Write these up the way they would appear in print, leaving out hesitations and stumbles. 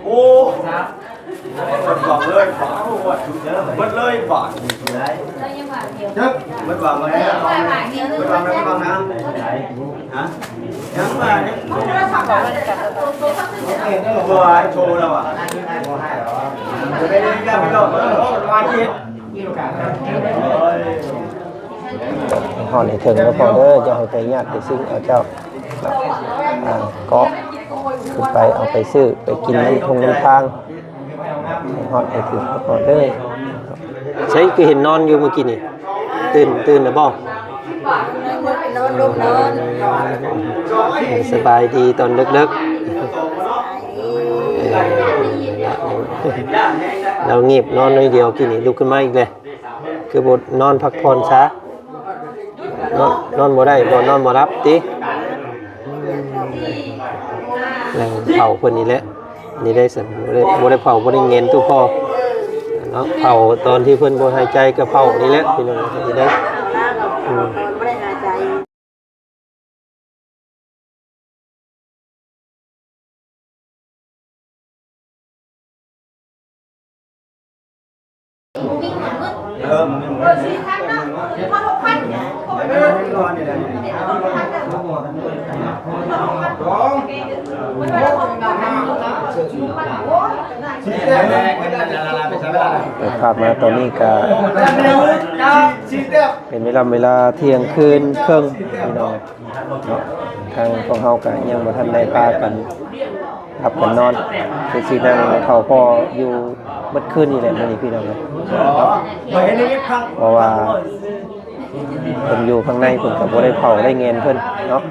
โอ้มันบอกเลยมันเลยบาดมันวางไว้มันวางแล้วมันวางนะฮะยังมาเนี่ยบัวโชว์แล้วอ่ะไม่ได้ยังไม่ต้องมาคิดห่อในถึงก็พอเด้อจะให้ไปญาติไปซื้อเอาเจ้าก็ขึ้นไปเอาไปซื้อไปกินน้ำทงน้ำทางห่อในถึงก็พอเด้อใช่คือเห็นนอนอยู่เมื่อกี้นี่ตื่นหรือเปล่าสบายดีตอนเลิกๆเราเงียบนอนน้อยเดียวกินนี่ลุกขึ้นมาอีกเลยคือบทนอนพักผ่อนซะนอนบ่ได้บ่นอนบ่รับติแล้วเผาคนนี้แหละนี่ได้สั่นบ่ได้เผาบ่ได้เงินตู้พ่อเนาะเผาตอนที่เพิ่นบ่หายใจก็เผานี่แหละพี่น้องนี่ได้ภาพมาตอนนี้ก็เป็นเวลาเที่ยงคืนครึ่งพี่น้องเนาะทางพวกเฮาก็ยังบ่ทันได้พากันขับกันนอนคือสินั่งเข้าพ่ออยู่เบิดคืนนี่แหละมื้อนี้พี่น้องเนาะเพราะว่าเพิ่นอยู่ข้างในเพิ่นก็บ่ได้เผาได้เงินเพิ่นเนาะ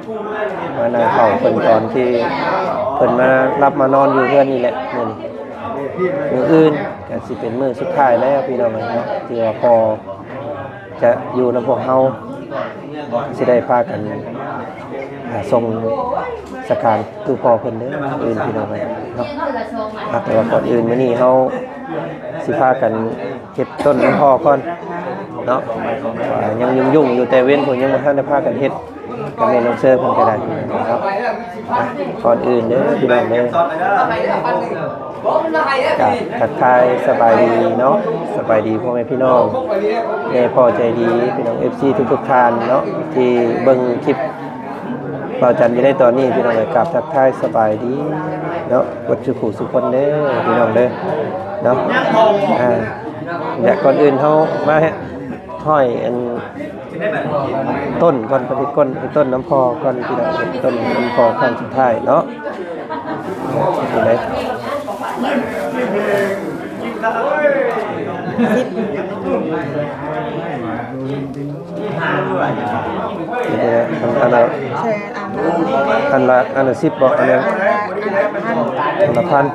มานั่งเผาเพิ่นตอนที่เพิ่นมารับมานอนอยู่เรือนนี่แหละมื้ออื่นก็สิเป็นมื้อสุดท้ายแล้วพี่น้องเนาะที่ว่าพอจะอยู่นำพวกเฮาสิได้พากันส่งสการคือพ่อเพิ่นเด้ออื่นพี่น้องเนาะแต่ว่าก่อนอื่นมื้อนี้เฮาสิพากันเฮ็ดต้นน้ำพ่อก่อนเนาะยังยุ่งอยู่แต่เว้นผมยังบ่ทันได้พากันเฮ็ดกับแม่น้องเซอร์เพิ่นก็ได้เนาะก่อนอื่นเด้อพี่น้องเด้อทักทายสบายดีเนาะสบายดีพ่อแม่พี่น้องแม่พ่อใจดีพี่น้อง FC ทุกท่านเนาะที่เบิ่งคลิปเราจันอยู่ในตอนนี้พี่น้องเลยกราบทักทายสบายดีเนาะวัดสุขุสุคนเด้อพี่น้องเด้อเนาะอยากก่อนอื่นเฮามาห้อยอันต้นก่อนปฏิก้นต้นน้ำพอก่อนพี่น้องต้นน้ำพอขั้นสุดท้ายเนาะอยู่ไหนอันละ10บ่อันละพัน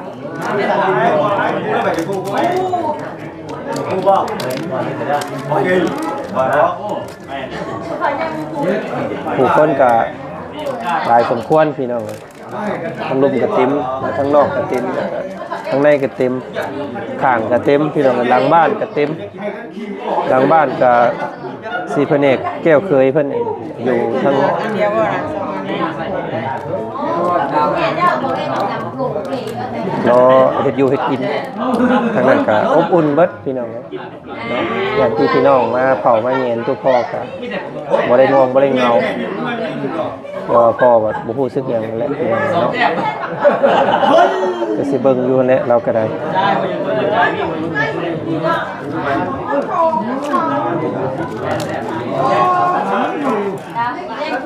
ผู้คนก็หลายสมควรพี่น้องทั้งลุ่มก็เต็มทั้งนอกก็เต็มทั้งในก็เต็มข้างก็เต็มพี่น้องหลังบ้านก็เต็มหลังบ้านก็สีพระเนกแก้วเคยเพิ่นอยู่ทั้งรอเฮ็ดอยู่เฮ็ดกินทางนั้นก็อบอุ่นเบิดพี่น้องเนาะอย่างที่พี่น้องมาเผามาเย็นทุกพ่อก็บ่ได้ง่วงบ่ได้เหงาก็พ่อแบบบ่ฮู้สึกหยังแหละพี่น้องเนาะก็สิเบิ่งอยู่แหละเราก็ได้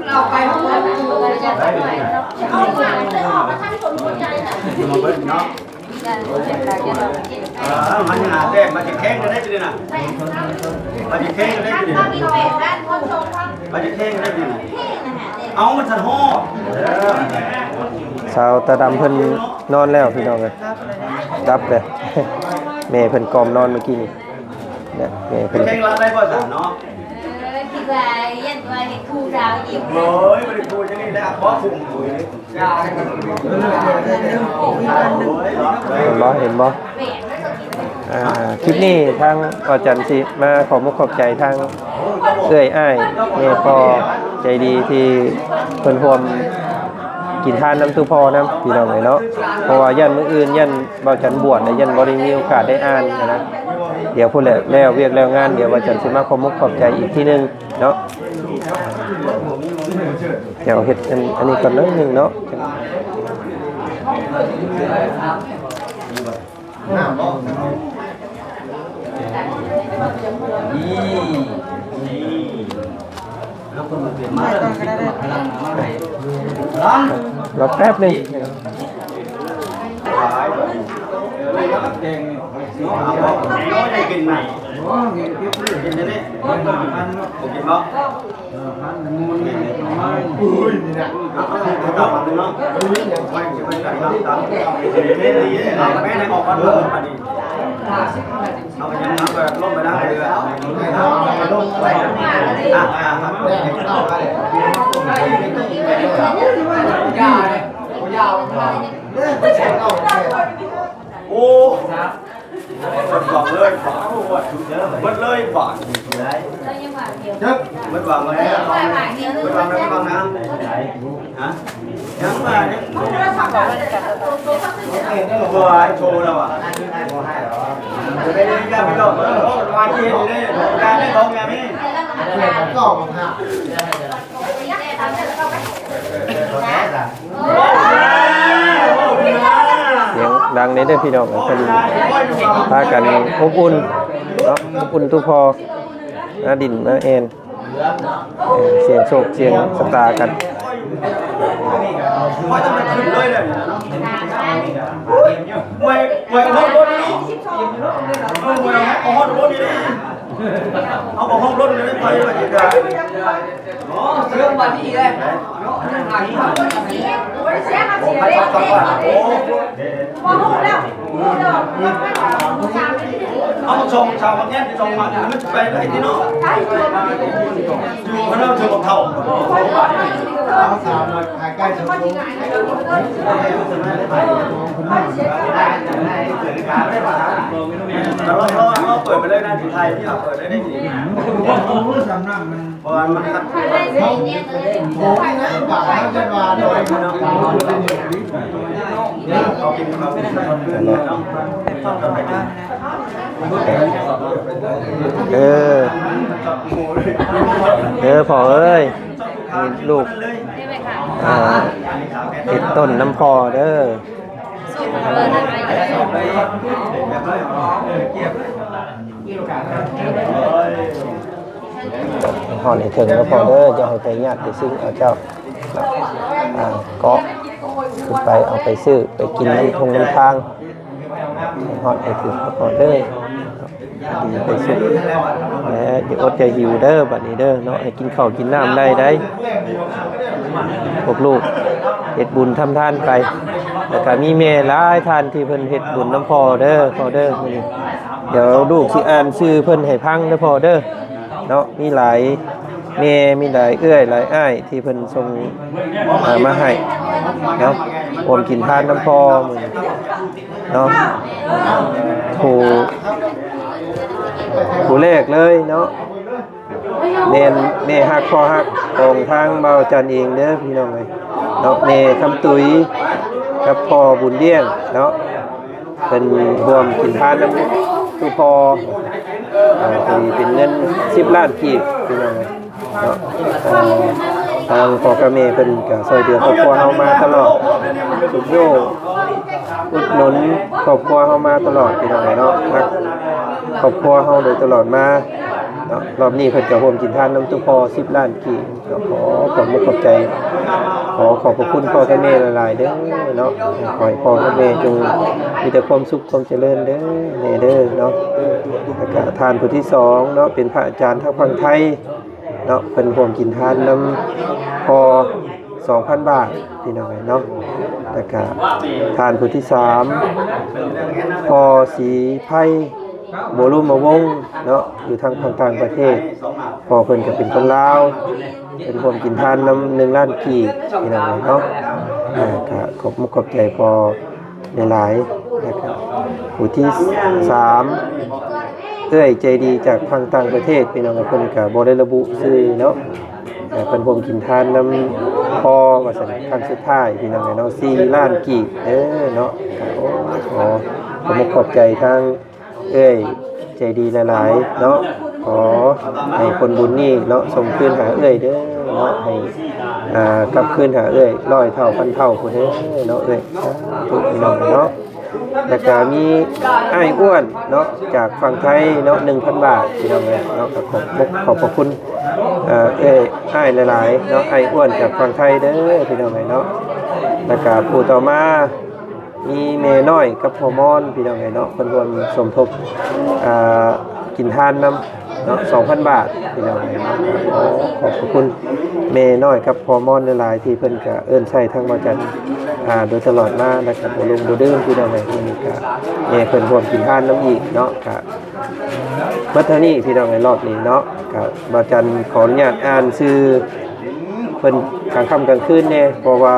เราไปห้องน้ำเราจะไปไหนเอามาเลยออกมาท่านคนหัวใจน่ะมาเบิ้ลเนาะมันหาแท้มันจะแข็งกันได้จริงนะมันจะแข็งกันได้จริงมันจะแข็งกันได้จริงเอามันสั่นห่อสาวตาดำเพิ่นนอนแล้วพี่น้องเลยรับเลยแม่เพิ่นกอมนอนเมื่อกี้นี่เนี่ยแม่เพิ่นแข็งรับได้บ่สั่นเนาะคิดว่ายันว่าเห็นครูดาวอีกโอ้ยไม่ได้ครูจะนี่ได้เพราะฝุ่นปุ๋ยเห็นบ่ คลิปนี้ทางอาจารย์สิมาขอมุกขอบใจทางเอื้อยอ้ายแม่พ่อใจดีที่เพิ่นร่วมกินทานน้ำตู้พ่อน้ำพี่น้องเลยเนาะเพราะว่ายันมื้ออื่นยันบ่จันบวชและยันบ่ได้มีโอกาสได้อ่านนะเดี๋ยวพุ่นแหละแล้วเวียกแล้วงานเดี๋ยวอาจารย์สิมาขอมุกขอบใจอีกทีนึงเนาะเดี๋ยวเฮ็ดอันนี้ก่อนนึงเนาะรอแป๊บนึงกินไหนกินนี่ผมกินบ่เอาแม่ในออกมาดูอันนี้เอาไปยังเอาไปล่มไปได้เลยเอาไปล่มไปโอ้มันวางเลยฝามันเลยฝามันวางเลยมันวางแล้วมันวางนะฮะยังมาเนี่ยบัวโชว์แล้วอ่ะไม่ได้ยังไม่ต้องมาที่นี่เลยการได้ท้องยังไม่ก็มาฮะเสียงดังในเด้อพี่น้องเพิ่นพากันอบอุ่นเนาะอบอุ่นทุกพอมาดินมาแอนเสียงโศกเสียงสตาร์กันว่าจะมาขึ้นเลยเลยไม่ห้องรถนี่เอาห้องรถนี่เอาห้องรถนี่ไปไปจีกันอ๋อเชื่อมวันนี้เลยเอาชงชาววันนี้ชงมามันจะไปไหนที่น้องอยู่ข้างนอกเจอกับเท่าใกล้จะลงเราเปิดไปเลยนะที่ไทยที่เราเปิดได้ดีเพราะมันขัดเขาโอ้ยนะปากเขาจะมาด้วยเขากินเขาไม่ได้เพื่อนเนาะพอเอ้ยลูกติดต้นน้ำพอเด้อห่อในถึงแล้วพอเด้อจะให้ไปญาติไปซื้อเอาเจ้าก็ขึ้นไปเอาไปซื้อไปกินน้ำทงน้ำทางห่อในถึงพอเด้อดีไปซื้อแล้วอย่าอดอย่าหิวเด้อบัดนี้เด้อเนาะให้กินข้าวกินน้ำได้พวกลูกเฮ็ดบุญทำทานไปแล้วก็มีแม่หลายท่านที่เพิ่นเฮ็ดบุญน้ำพอเด้อมื้อนี้เดี๋ยวลูกสิอ่านชื่อเพิ่นให้พังเด้อพอเด้อเนาะมีหลายแม่มีหลายเอื้อยหลายอ้ายที่เพิ่นส่งมาให้เนาะอมกินทานน้ำพอมื้อนี้เนาะผู้เลขเลยเนาะแม่ฮักพอฮักของทางเบาจันเองเด้อพี่น้องเอ้ยเนาะแม่คำตุ้ยกับพ่อบุญเลี้ยงเนาะเป็นรวมกินทานน้ำตู้พอเป็นเงิน10 ล้านกีบพี่น้องเอ้ยเนาะทางพ่อกับแม่เพิ่นก็ช่วยเหลือครอบครัวเฮามาตลอดสุดโยอุดหนุนครอบครัวเฮามาตลอดพี่น้องเอ้ยเนาะครอบครัวเฮาโดยตลอดมารอบนี้เพิ่นก็ร่วมกินทานน้ำตู้พอ10 ล้านกีบก็ขอบคุณขอบใจขอบพระคุณพ่อและแม่หลายๆเด้อเนาะขอให้พ่อและแม่จงมีแต่ความสุขความเจริญเด้อแม่เด้อเนาะแล้วก็ทานผู้ที่2เนาะเป็นพระอาจารย์ทางฝั่งไทยเนาะเพิ่นร่วมกินทานน้ำพอ 2,000 บาทพี่น้องเนาะแล้วก็ทานผู้ที่3พอสีไผ่โบรุมวงเนาะอยู่ทางต่างประเทศพอเพิ่นก็เป็นคนลาวเป็นคนกินทานน้ำ1 ล้านกีบพี่น้องเนาะก็ขอบใจพอหลายๆ นะครับผู้ที่3เอ้ยใจดีจากทางต่างประเทศพี่น้องเพิ่นก็บ่ได้ระบุชื่อเนาะเพิ่นผมกินทานนำพอว่าซั่นครั้งสุดท้ายพี่น้องเนาะ4ล้านกีบเนาะโอ้ผมขอบใจทางเอ้ยใจดีหลายๆเนาะขอให้คนบุญนี่เนาะส่งคืนหาเอ้ยเด้อเนาะให้กลับคืนหาเอ้ย100เท่าพันเท่าพุ่นเด้อเนาะเอ้ยทุกพี่น้องเนาะแล้วก็มีอ้ายอ้วนเนาะจากฝั่งไทยเนาะ 1,000 บาทพี่น้องเนาะขอบพระคุณเอ้ยอ้ายหลายๆเนาะอ้ายอ้วนจากฝั่งไทยเด้อพี่น้องเนาะแล้วก็ผู้ต่อมามีเมน้อยกับพ่อมอนพี่น้องเนาะเพิ่นรวมสมทบกินทานนำเนาะ 2,000 บาทพี่น้องเนาะขอบคุณเมน้อยกับพ่อมอนหลายๆที่เพิ่นก็เอิ้นใช้ทางบ่จันโดยตลอดมานะครับบ่ลงบ่ดื่มพี่น้องนี่ก็แม่เพิ่นรวมกินทานนำอีกเนาะก็เบิดเท่านี้พี่น้องรอบนี้เนาะก็บ่จันขออนุญาตอ่านชื่อเพิ่นกลางค่ำกลางคืนแน่เพราะว่า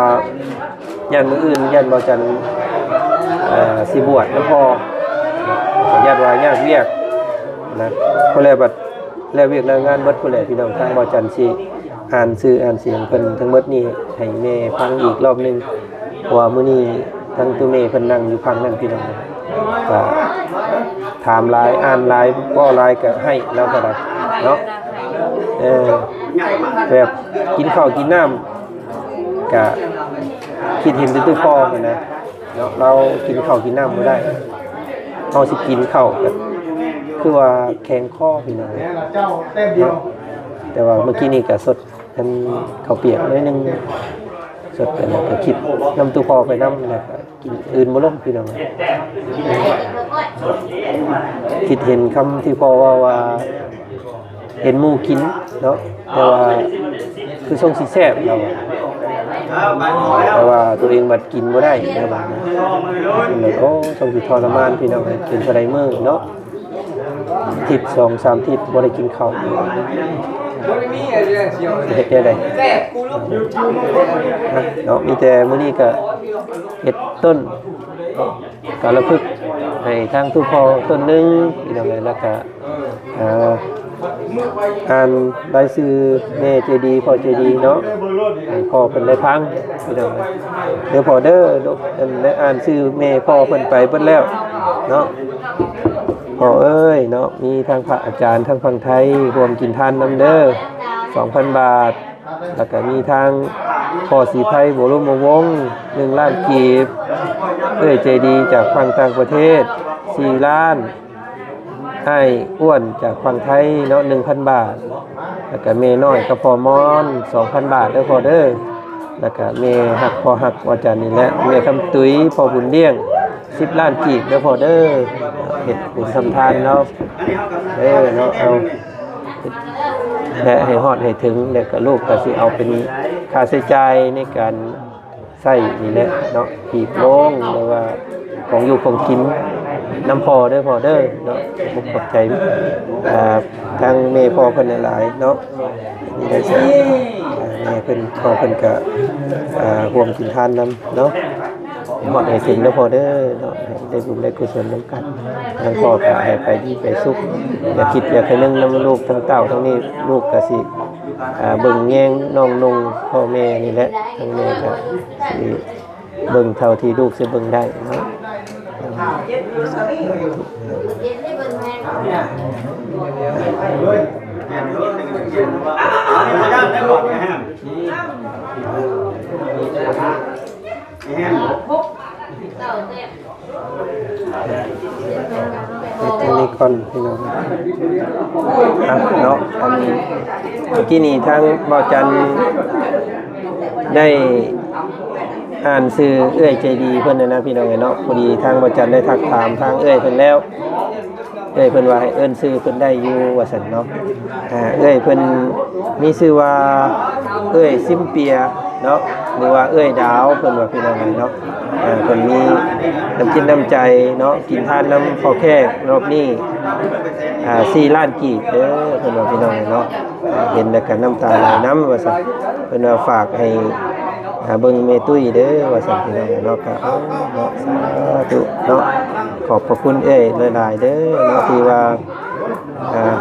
ย่านมื้ออื่นย่านบ่จันสิบวชนำพ่อญาติว่าญาติเวียกนะผู้แลบัดแล้วเวียกแล้วงานเบิดผู้แลพี่น้องทางบ่จันสิอ่านชื่ออ่านเสียงเพิ่นทั้งหมดนี้ให้แม่ฟังอีกรอบนึงเพราะว่ามื้อนี้ทั้งตัวแม่เพิ่นนั่งอยู่ฝั่งนั้นพี่น้องก็ถามหลายอ่านหลายเว้าหลายก็ให้แล้วก็ได้เนาะแบบกินข้าวกินน้ำก็คิดเห็นตื้อๆคอนะเนาะเรากินข้าวกินน้ำบ่ได้เฮาสิกินข้าวก็คือว่าแข็งคอพี่น้องเจ้าแต้มเดียวแต่ว่าเมื่อกี้นี่ก็สดอันข้าวเปียกนิดนึงสดแล้วก็คิดน้ำตู้คอไปน้ำแล้วก็กินอื่นบ่ลงพี่น้องคิดเห็นคำที่พ่อว่าเห็นหมู่กินเนาะแต่ว่าคือทรงสิแซ่บเราแต่ว่าตัวเองบัดกินบ่ได้นะว่าโอ้ทรงสิทรมานพี่น้องกินเท่าใดมื้อเนาะทิศ2-3ทิศบ่ได้กินข้าวเฮ็ดได้เนาะมีแต่มื้อนี้ก็เฮ็ดต้นกาละพึกให้ทางทุกพ่อต้นนึงพี่น้องแล้วก็อ่านรายชื่อแม่ใจดีพ่อใจดีเนาะพ่อเพิ่นได้พังพี่น้องเดี๋ยวพ่อเด้อได้อ่านชื่อแม่พ่อเพิ่นไปเบิดแล้วเนาะพ่อเอ้ยเนาะมีทางพระอาจารย์ทางฝั่งไทยรวมกินทานนำเด้อ 2,000 บาทแล้วก็มีทางพ่อศรีไพบรมวงศ์1ล้านกีบเอ้ยใจดีจากฝั่งต่างประเทศ4ล้านให้อ้วนจากฝั่งไทยเนาะ 1,000 บาทแล้วก็เมน้อยกับพ่อมอน 2,000 บาทเด้อพ่อเด้อแล้วก็เมหักพ่อหักว่าจันนี่แหละเมคำตุ้ยพ่อบุญเลี้ยง10ล้านกีบเด้อพ่อเด้อเฮ็ดบุญทำทานเนาะเนาะเอาและให้ฮอดให้ถึงแล้วก็ลูกก็สิเอาเป็นค่าใช้จ่ายในการใช้นี่แหละเนาะหีบโรงหรือว่าของอยู่ของกินน้ำพอเด้อพอเด้อเนาะผมขอบใจทางแม่พ่อเพิ่นหลายๆเนาะนี่ได้ใช่แม่เพิ่นพ่อเพิ่นก็ร่วมกินทานนำเนาะหมดให้ถึงแล้วพอเด้อเนาะได้บุญได้กุศลนำกันทางพ่อก็ให้ไปดีไปสุขอย่าคิดอย่าไปนึงนำลูกทั้งเต้าทั้งนี้ลูกก็สิเบิ่งแยงน้องนุ่งพ่อแม่นี่แหละทั้งแม่ก็สิเบิ่งเท่าที่ลูกสิเบิ่งได้เนาะอันนี้ก่อนพี่น้องเนาะอันนี้เมื่อกี้นี้ทางบ่าวจันได้อ่านชื่อเอื้อยใจดีเพิ่นนะพี่น้องเนาะพอดีทางบ่าวจันได้ทักถามทางเอื้อยเพิ่นแล้วเอื้อยเพิ่นว่าให้เอิ้นชื่อเพิ่นได้อยู่ว่าซั่นเนาะเอื้อยเพิ่นมีชื่อว่าเอื้อยซิมเปียเนาะหรือว่าเอื้อยดาวเพิ่นว่าพี่น้องเนาะเพิ่นมีน้ำจิตน้ำใจเนาะกินทานน้ำพอแค่รอบนี้4ล้านกีบเด้อเพิ่นว่าพี่น้องเนาะเห็นแล้วก็น้ำตาไหลน้ำว่าซั่นเพิ่นว่าฝากให้ เบิ่งเมตุ้ยเด้อว่าสั่นพี่น้องเนาะก็เนาะสาธุเนาะขอบพระคุณหลายๆเด้อเนาะที่ว่า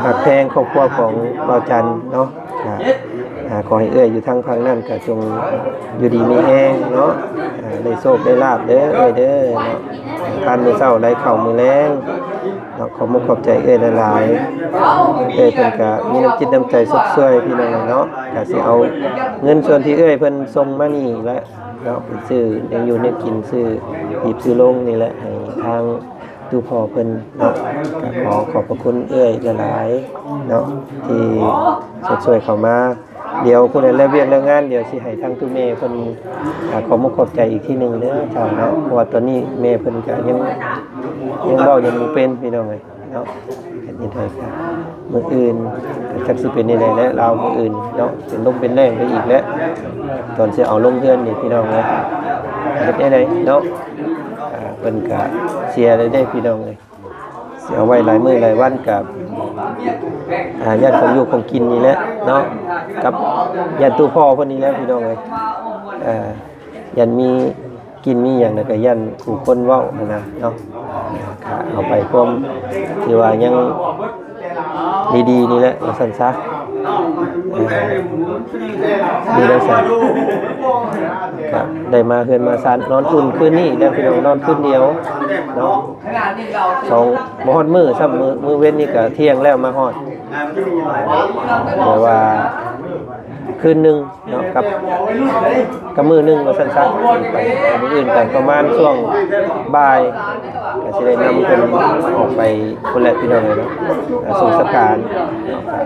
หักแพงครอบครัวของบ่าวจันเนาะขอให้อยู่ทางฝั่งนั้นก็จงอยู่ดีมีแรงเนาะได้โชคได้ลาภเด้อเด้อเนาะทานมื้อเช้าได้ข้าวมื้อแลงเนาะขอบมุกขอบใจหลายๆเพิ่นก็มีน้ำจิตน้ำใจสุดช่วยพี่น้องเนาะก็สิเอาเงินส่วนที่เพิ่นส่งมานี่แหละเนาะไปซื้อยังอยู่ในกินซื้อหีบซื้อลงนี่แหละให้ทางตู้พ่อเพิ่นเนาะก็ขอบพระคุณหลายๆเนาะที่ช่วยเข้ามาเดี๋ยวผู้ใดแล้วเวียกแล้วงานเดี๋ยวสิให้ทางตู้แม่เพิ่นขอมุกขอบใจอีกทีนึงเด้อจ้าเนาะเพราะว่าตอนนี้แม่เพิ่นก็ยังเว้ายังบ่เป็นพี่น้องเอ้ยเนาะเฮ็ดยังไงครับมื้ออื่นก็จักสิเป็นจังได๋แล้วเรามื้ออื่นเนาะเป็นลมเป็นแรงไปอีกแล้วตอนสิเอาลงเรือนนี่พี่น้องเอ้ยเฮ็ดจังได๋เนาะเพิ่นก็เสียเลยได้พี่น้องเอ้ยเสียไว้หลายมื้อหลายวันกับญาติของอยู่ของกินนี่แหละเนาะกับญาติตู้พ่อเพิ่นนี่แหละพี่น้องเอ้ยยันมีกินมีหยังแล้วก็ยันผู้คนเว้านะเนาะเอาไปพร้อมที่ว่ายังดีๆนี่แหละว่าซั่นซะดีแล้วซั่นก็ได้มาเฮือนมาซ่านนอนอุ่นคืนนี้ได้พี่น้องนอนคืนเดียวเนาะบ่ฮอดมื้อซ้ำมื้อเว้นนี่ก็เที่ยงแล้วมาฮอดแต่ว่าคืนนึงเนาะกับมื้อนึงว่าซั่นซะไปมื้ออื่นกันประมาณช่วงบ่ายก็สิได้นำเพิ่นออกไปพุ่นแหละพี่น้องเนาะสู่สการ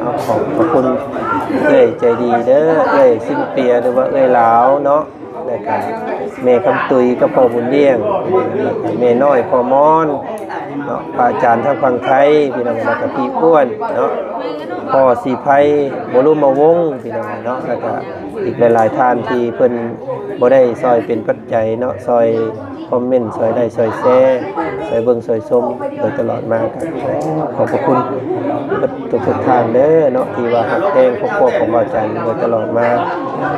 เอาขอบพระคุณใจดีเด้อสิ้นเปียหรือว่าลาวเนาะแล้วก็แม่คำตุยกับพ่อบุญเลี้ยงแม่น้อยพ่อมอนเนาะพระอาจารย์ทางฝั่งไทยพี่น้องแล้วก็พี่อ้วนเนาะพ่อสีไพบ่รู้มาวงพี่น้องเนาะแล้วก็อีกหลายๆท่านที่เพิ่นบ่ได้ซอยเป็นปัจจัยเนาะซอยคอมเมนต์ซอยได้ซอยแชร์ซอยเบิ่งซอยชมโดยตลอดมาครับขอบพระคุณทุกท่านเด้อเนาะที่ว่าฮักแพงครอบครัวของบ่าวจันโดยตลอดมา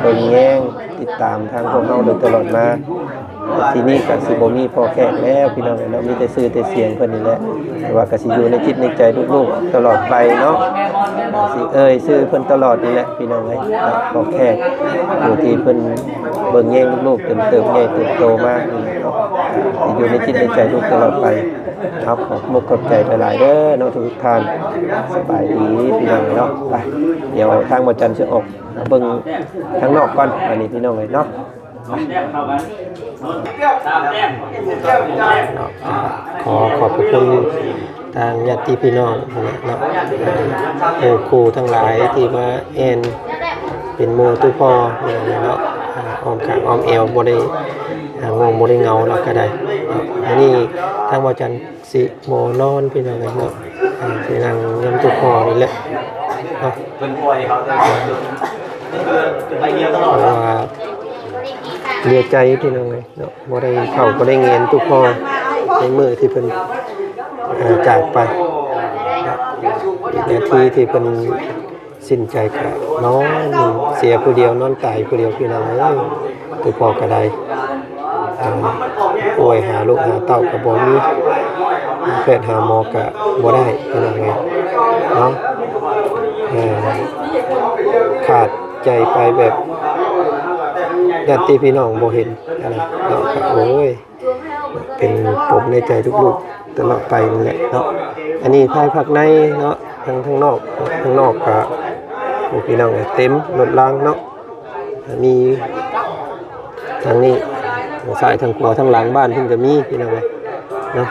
เบิ่งแย่งติดตามทางพวกเราโดยตลอดมาที่นี่ก็สิบ่มีพอแขกแล้วพี่น้องเนาะมีแต่ชื่อแต่เสียงเพิ่นนี่แหละแต่ว่าก็สิอยู่ในจิตในใจลูกๆตลอดไปเนาะสิชื่อเพิ่นตลอดนี่แหละพี่น้องเอ้ยเนาะพอแขกอยู่ที่เพิ่นเบิ่งแย่งลูกๆเติบใหญ่เติบโตมากนี่เนาะสิอยู่ในจิตในใจลูกตลอดไปครับขอบมุกขอบใจหลายๆเด้อเนาะทุกท่านสบายดีพี่น้องเนาะไปเดี๋ยวทางบ่จันทร์สิออกเบิ่งทางนอกก่อนอันนี้พี่น้องเอ้ยเนาะขอบคุณทางญาติพี่น้องเนาะครูทั้งหลายที่มาเป็นหมู่ตู้พ่อเนาะอ้อมข้างอ้อมเอวบ่ได้งงบ่ได้เงาแล้วก็ได้อันนี้ทางบ่จันสิบ่นอนพี่น้องเนาะสินั่งยำตู้พ่อนี่แหละเนาะเป็นป่วยเขาจะไปเยี่ยมตลอดว่าเรียใจพี่น้องเลยเนาะบ่ได้เข้าบ่ได้เงินทุกพอในมือที่เพิ่นจากไปนาทีที่เพิ่นสิ้นใจก็นอนเสียผู้เดียวนอนตายผู้เดียวพี่น้องเอ้ยทุกพอก็ได้ป่วยหาลูกหาเต้าก็บ่มีแพทย์หาหมอก็บ่ได้พี่น้องเอ้ยเนาะขาดใจไปแบบญาติพี่น้องบ่เห็นอะไรเนาะโอ้ยเป็นปมในใจลูกๆตลอดไปนั่นแหละเนาะอันนี้ภายภาคในเนาะทางนอกก็พี่น้องเต็มรถรางเนาะมีทางนี้ทางซ้ายทางขวาทางหลังบ้านเพิ่นก็มีพี่น้องเลยเนาะ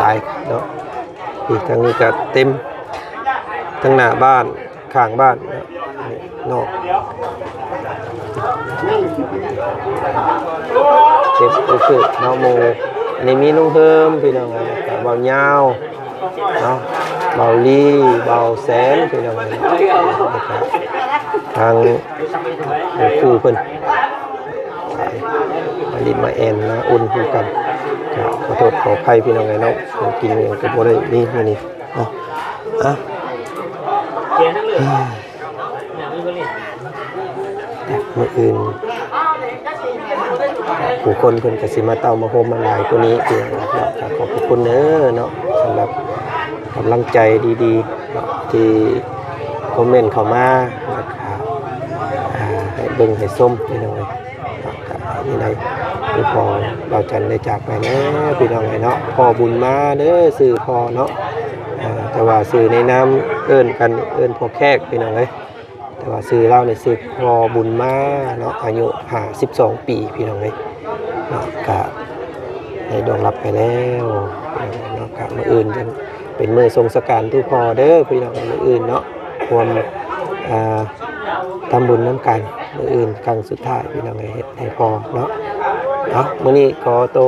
ตายเนาะอีกทางนี้ก็เต็มทางหน้าบ้านข้างบ้านนอกเจ็บสุดๆเนาะโมอันนี้มีนุ่งเพิ่มพี่น้องเบาเงาเนาะเบาลีเบาแสนพี่น้องทางครูเพิ่นมาดิมาแอนนะอุ่นคู่กันขอโทษขออภัยพี่น้องเนาะกินเองก็บ่ได้นี่เนาะ มื้ออื่นผู้คนเพิ่นก็สิมาเต้ามาโฮมมาหลายกว่านี้เพียงเนาะก็ขอบพระคุณเด้อเนาะสำหรับกำลังใจดีๆเนาะที่คอมเมนต์เข้ามานะครับให้เบิ่งให้ส้มพี่น้องเนาะก็นี่ไดคือพอเราจันได้จากไปแล้วพี่น้องเนาะพ่อบุญมาเด้อชื่อพ่อเนาะแต่ว่าชื่อในนามเอิ้นกันเอิ้นพ่อแขกพี่น้องเอ้ยแต่ว่าชื่อเราในชื่อพ่อบุญมาเนาะอายุ52ปีพี่น้องเอ้ยเนาะก็ได้ดวงรับไปแล้วเนาะก็มื้ออื่นจังเป็นมื้อทรงสการทุกพ่อเด้อพี่น้องมื้ออื่นเนาะรวมทำบุญน้ำกันมื้ออื่นครั้งสุดท้ายพี่น้องเฮ็ดให้พ่อเนาะมื้อนี้ขอโต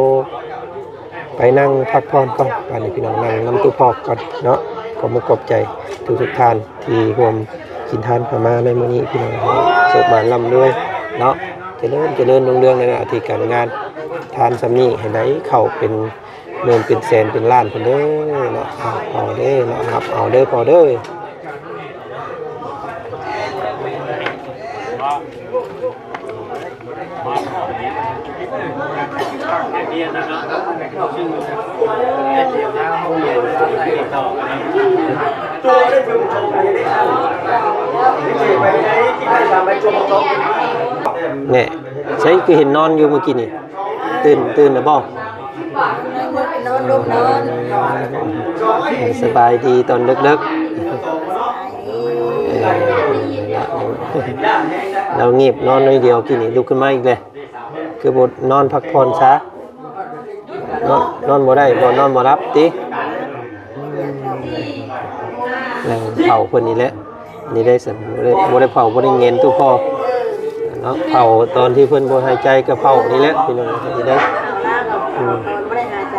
ไปนั่งพักผ่อนก่อนวันนี้พี่น้องนั่งน้ำตู้พอกก่อนเนาะขอขอบใจทุกท่านที่ร่วมกินทานเข้ามาในมื้อนี้พี่น้องสุขบานร่ำรวยเนาะเจริญรุ่งเรืองในหน้าที่การงานทานสำนี้ให้ได้เข้าเป็นเงินเป็นแสนเป็นล้านพุ่นเด้อเนาะเอาเด้อเนาะครับเอาเด้อพอเด้อตัวได้เป็นชมไปได้ไปไหนที่ได้ทำไปชมต้องเนี่ยใช่คือเห็นนอนอยู่เมื่อกี้นี่ตื่นหรือเปล่าสบายดีตอนเลิกเราเงียบนอนน้อยเดียวกินนี่ลุกขึ้นมาอีกเลยคือบทนอนพักผ่อนซะนอนบ่ได้บ่นอนบ่รับติแล้วเผาคนนี้แหละนี่ได้สั่นบ่ได้เผาบ่ได้เงินตู้พ่อเนาะเผาตอนที่เพิ่นบ่หายใจก็เผานี่แหละพี่น้องนี่ได้บ่ได้หายใจ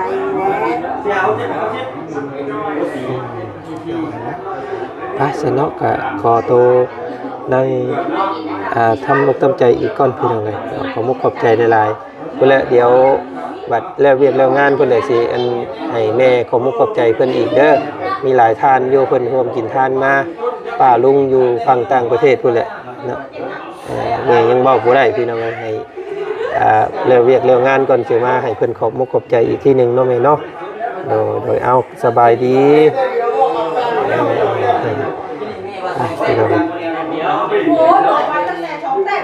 ไปซะเนาะก็ขอโตนั่งทำอกทำใจอีกก่อนพี่น้องเลยขอมุกขอบใจหลายๆเพิ่นแหละเดี๋ยวบัดแล้วเวียกแล้วงานเพิ่นได้สิอันให้แม่ขอมุกขอบใจเพิ่นอีกเด้อมีหลายทานอยู่เพิ่นร่วมกินทานมาป้าลุงอยู่ฝั่งต่างประเทศพุ่นแหละเนาะแม่ยังบอกบ่ได้พี่น้องให้แล้วเวียกแล้วงานก่อนสิมาให้เพิ่นขอบมุกขอบใจอีกทีนึงเนาะแม่เนาะโดยเอาสบายดีพี่น้อง โอ้โหบอกไปตั้งแต่2 แต่ง